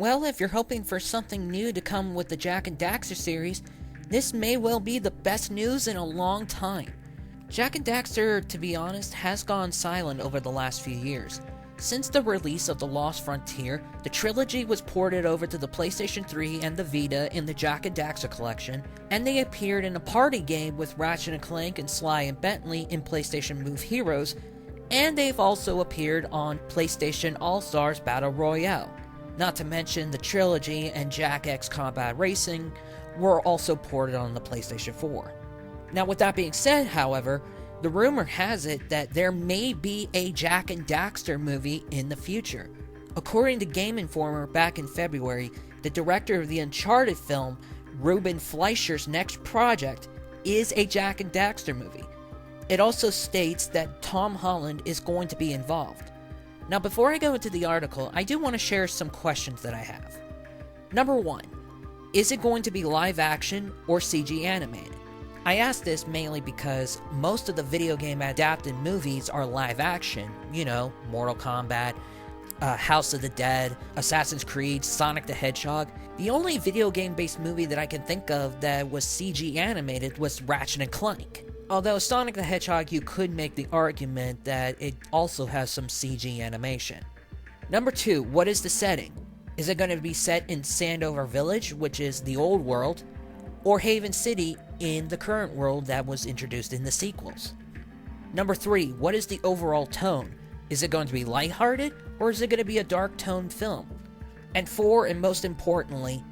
Well, if you're hoping for something new to come with the Jak and Daxter series, this may well be the best news in a long time. Jak and Daxter, to be honest, has gone silent over the last few years. Since the release of The Lost Frontier, the trilogy was ported over to the PlayStation 3 and the Vita in the Jak and Daxter collection, and they appeared in a party game with Ratchet and Clank and Sly and Bentley in PlayStation Move Heroes, and they've also appeared on PlayStation All-Stars Battle Royale. Not to mention the trilogy and Jak X Combat Racing were also ported on the PlayStation 4. Now, with that being said, however, the rumor has it that there may be a Jak and Daxter movie in the future. According to Game Informer back in February, the director of the Uncharted film, Ruben Fleischer's next project, is a Jak and Daxter movie. It also states that Tom Holland is going to be involved. Now, before I go into the article, I do want to share some questions that I have. Number 1, is it going to be live action or CG animated? I ask this mainly because most of the video game adapted movies are live action. You know, Mortal Kombat, House of the Dead, Assassin's Creed, Sonic the Hedgehog. The only video game based movie that I can think of that was CG animated was Ratchet and Clank. Although Sonic the Hedgehog, you could make the argument that it also has some CG animation. Number 2, what is the setting? Is it going to be set in Sandover Village, which is the old world, or Haven City in the current world that was introduced in the sequels? Number 3, what is the overall tone? Is it going to be lighthearted, or is it going to be a dark-toned film? And 4, and most importantly,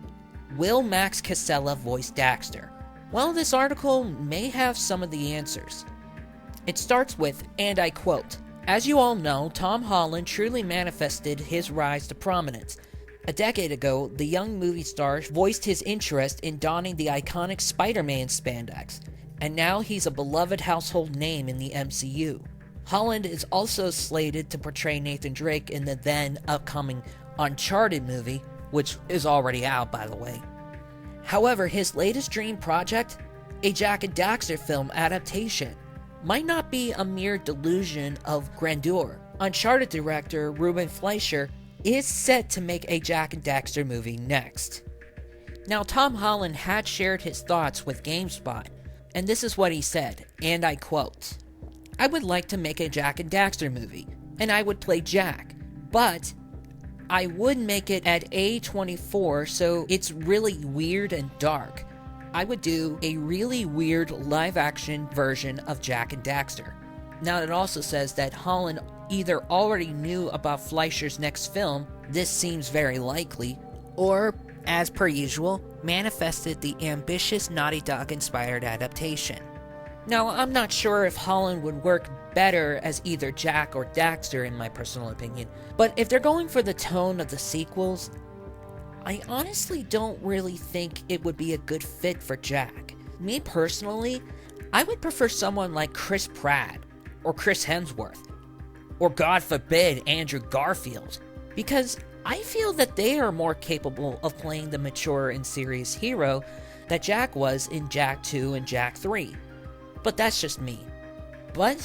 will Max Casella voice Daxter? Well, this article may have some of the answers. It starts with, and I quote, "As you all know, Tom Holland truly manifested his rise to prominence. A decade ago, the young movie star voiced his interest in donning the iconic Spider-Man spandex, and now he's a beloved household name in the MCU. Holland is also slated to portray Nathan Drake in the then upcoming Uncharted movie, which is already out, by the way. However, his latest dream project, a Jak and Daxter film adaptation, might not be a mere delusion of grandeur. Uncharted director Ruben Fleischer is set to make a Jak and Daxter movie next." Now, Tom Holland had shared his thoughts with GameSpot, and this is what he said, and I quote, "I would like to make a Jak and Daxter movie, and I would play Jak, but I would make it at A24 so it's really weird and dark. I would do a really weird live-action version of Jak and Daxter." Now, it also says that Holland either already knew about Fleischer's next film, this seems very likely, or, as per usual, manifested the ambitious Naughty Dog-inspired adaptation. Now, I'm not sure if Holland would work better as either Jak or Daxter in my personal opinion, but if they're going for the tone of the sequels, I honestly don't really think it would be a good fit for Jak. Me personally, I would prefer someone like Chris Pratt, or Chris Hemsworth, or God forbid, Andrew Garfield, because I feel that they are more capable of playing the mature and serious hero that Jak was in Jak 2 and Jak 3. But that's just me. But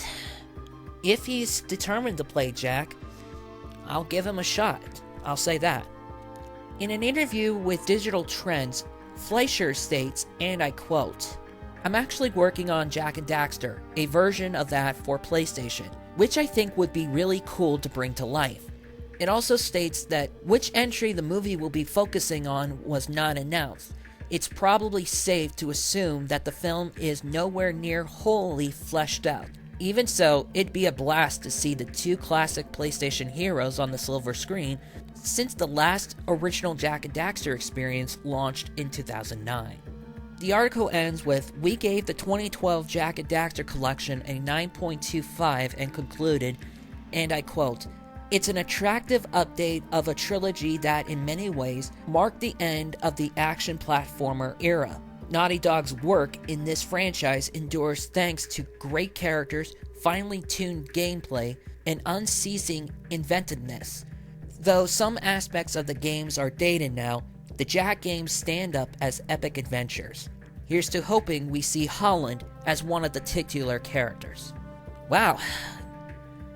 if he's determined to play Jak, I'll give him a shot. I'll say that. In an interview with Digital Trends, Fleischer states, and I quote, "I'm actually working on Jak and Daxter, a version of that for PlayStation, which I think would be really cool to bring to life." It also states that which entry the movie will be focusing on was not announced. It's probably safe to assume that the film is nowhere near wholly fleshed out. Even so, it'd be a blast to see the two classic PlayStation heroes on the silver screen, since the last original Jak and Daxter experience launched in 2009. The article ends with, "We gave the 2012 Jak and Daxter collection a 9.25 and concluded, and I quote, "It's an attractive update of a trilogy that in many ways marked the end of the action platformer era. Naughty Dog's work in this franchise endures thanks to great characters, finely tuned gameplay, and unceasing inventiveness. Though some aspects of the games are dated now, the Jak games stand up as epic adventures. Here's to hoping we see Holland as one of the titular characters." Wow,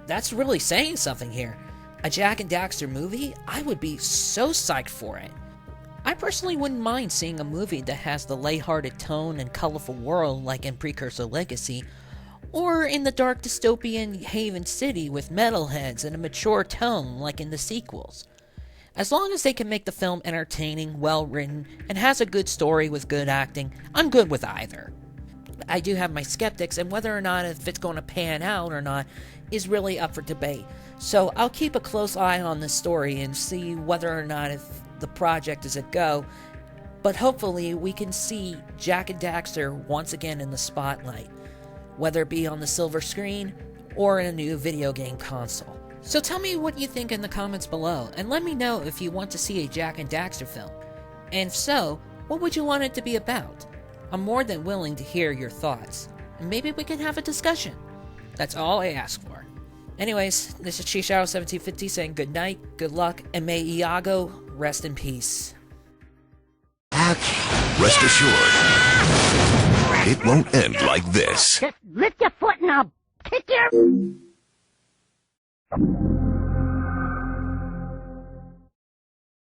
that's really saying something here. A Jak and Daxter movie? I would be so psyched for it. I personally wouldn't mind seeing a movie that has the lighthearted tone and colorful world like in Precursor Legacy, or in the dark dystopian Haven City with metalheads and a mature tone like in the sequels. As long as they can make the film entertaining, well-written, and has a good story with good acting, I'm good with either. I do have my skeptics, and whether or not if it's going to pan out or not is really up for debate. So I'll keep a close eye on this story and see whether or not if the project is a go, but hopefully we can see Jak and Daxter once again in the spotlight, whether it be on the silver screen or in a new video game console. So tell me what you think in the comments below, and let me know if you want to see a Jak and Daxter film. And if so, what would you want it to be about? I'm more than willing to hear your thoughts, and maybe we can have a discussion. That's all I ask for. Anyways, this is Chishadow1750 saying good night, good luck, and may Iago rest in peace. Rest assured, it won't end like this. Just lift your foot and I'll kick your...